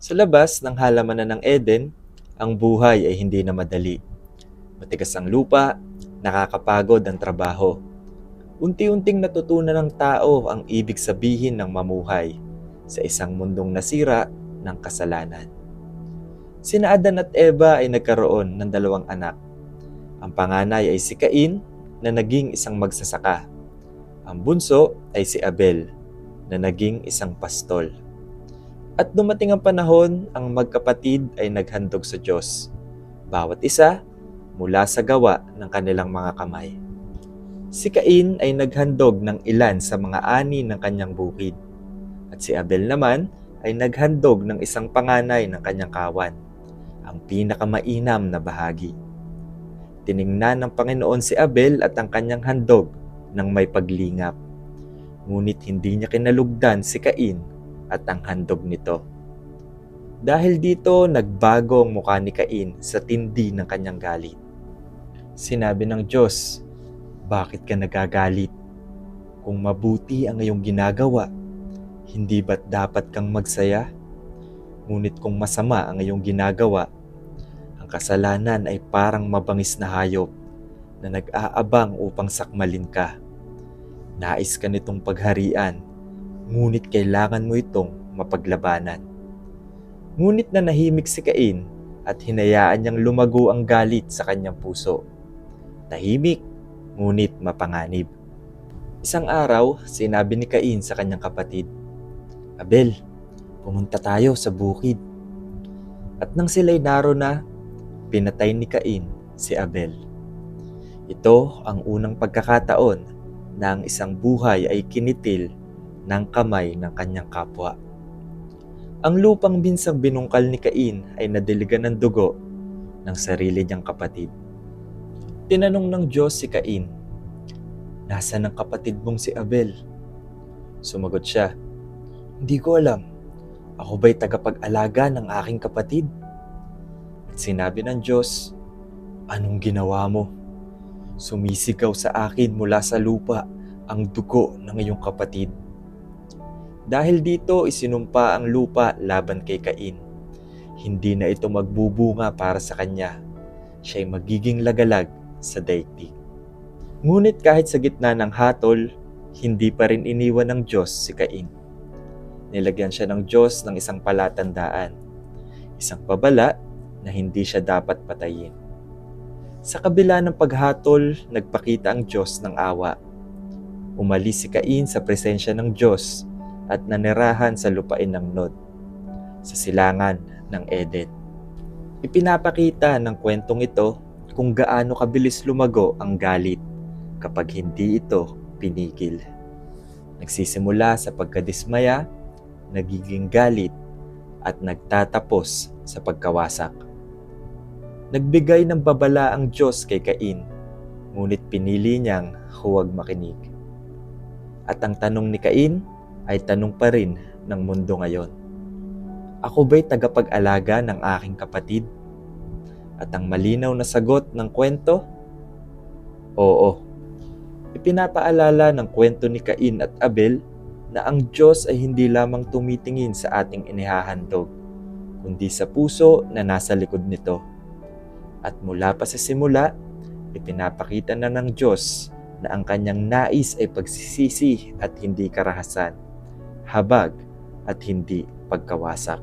Sa labas ng halamanan ng Eden, ang buhay ay hindi na madali. Matigas ang lupa, nakakapagod ang trabaho. Unti-unting natutunan ng tao ang ibig sabihin ng mamuhay sa isang mundong nasira ng kasalanan. Sina Adan at Eva ay nagkaroon ng dalawang anak. Ang panganay ay si Cain na naging isang magsasaka. Ang bunso ay si Abel na naging isang pastol. At dumating ang panahon, ang magkapatid ay naghandog sa Diyos. Bawat isa mula sa gawa ng kanilang mga kamay. Si Cain ay naghandog ng ilan sa mga ani ng kanyang bukid. At si Abel naman ay naghandog ng isang panganay ng kanyang kawan, ang pinakamainam na bahagi. Tiningnan ng Panginoon si Abel at ang kanyang handog ng may paglingap. Ngunit hindi niya kinalugdan si Cain at ang handog nito. Dahil dito, nagbago ang mukha ni Cain sa tindi ng kanyang galit. Sinabi ng Diyos, "Bakit ka nagagalit? Kung mabuti ang iyong ginagawa, hindi ba't dapat kang magsaya? Ngunit kung masama ang iyong ginagawa, ang kasalanan ay parang mabangis na hayop na nag-aabang upang sakmalin ka. Nais ka nitong pagharian, ngunit kailangan mo itong mapaglabanan." Ngunit nanahimik si Cain at hinayaan niyang lumago ang galit sa kanyang puso. Tahimik, ngunit mapanganib. Isang araw, sinabi ni Cain sa kanyang kapatid, "Abel, pumunta tayo sa bukid." At nang sila'y naroon na, pinatay ni Cain si Abel. Ito ang unang pagkakataon na ang isang buhay ay kinitil ng kamay ng kanyang kapwa. Ang lupang minsang binungkal ni Cain ay nadiligan ng dugo ng sarili niyang kapatid. Tinanong ng Diyos si Cain, "Nasaan ang kapatid mong si Abel?" Sumagot siya, "Hindi ko alam. Ako ba'y tagapag-alaga ng aking kapatid?" At sinabi ng Diyos, "Anong ginawa mo? Sumisigaw sa akin mula sa lupa ang dugo ng iyong kapatid." Dahil dito, isinumpa ang lupa laban kay Cain. Hindi na ito magbubunga para sa kanya. Siya'y magiging lagalag sa daigdig. Ngunit kahit sa gitna ng hatol, hindi pa rin iniwan ng Diyos si Cain. Nilagyan siya ng Diyos ng isang palatandaan, isang babala na hindi siya dapat patayin. Sa kabila ng paghatol, nagpakita ang Diyos ng awa. Umalis si Cain sa presensya ng Diyos at nanirahan sa lupain ng Nod, sa silangan ng Eden. Ipinapakita ng kwentong ito kung gaano kabilis lumago ang galit kapag hindi ito pinigil. Nagsisimula sa pagkadismaya, nagiging galit, at nagtatapos sa pagkawasak. Nagbigay ng babala ang Diyos kay Cain, ngunit pinili niyang huwag makinig. At ang tanong ni Cain ay tanong pa rin ng mundo ngayon. Ako ba'y tagapag-alaga ng aking kapatid? At ang malinaw na sagot ng kwento? Oo. Ipinapaalala ng kwento ni Cain at Abel na ang Diyos ay hindi lamang tumitingin sa ating inihahandog, kundi sa puso na nasa likod nito. At mula pa sa simula, ipinapakita na ng Diyos na ang kanyang nais ay pagsisisi at hindi karahasan, habag at hindi pagkawasak.